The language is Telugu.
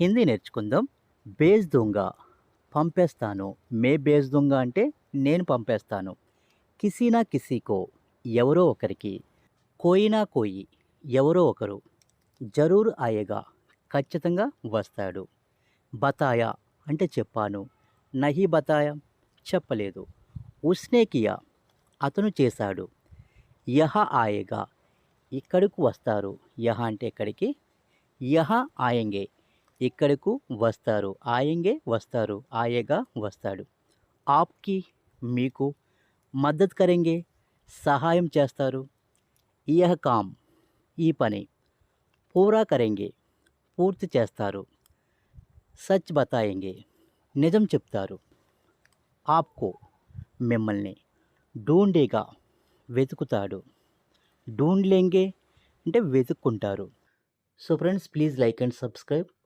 హిందీ నేర్చుకుందాం. బేజ్ దూంగా పంపేస్తాను. మే బేజ్ దూంగా అంటే నేను పంపేస్తాను. కిసీ నా కిసీకో ఎవరో ఒకరికి. కోయి నా కోయి ఎవరో ఒకరు. జరూర్ ఆయేగా ఖచ్చితంగా వస్తాడు. బతాయా అంటే చెప్పాను. నహీ బతాయా చెప్పలేదు. ఉస్నే కియా అతను చేశాడు. యహ ఆయేగా ఇక్కడకు వస్తారు. యహ అంటే ఎక్కడికి. యహ ఆయంగే ఇక్కడకు వస్తారు. ఆయంగే వస్తారు. ఆయేగా వస్తాడు. ఆప్కి మీకు. మద్దతు కరెంగే సహాయం చేస్తారు. యహ్ కామ్ ఈ పని. పూరా కరెంగే పూర్తి చేస్తారు. సచ్ బతాయేంగే నిజం చెప్తారు. ఆప్కో మిమ్మల్ని. ఢూండేగా వెతుకుతాడు. ఢూండ్ లేంగే అంటే వెతుక్కుంటారు. So friends, please like and subscribe.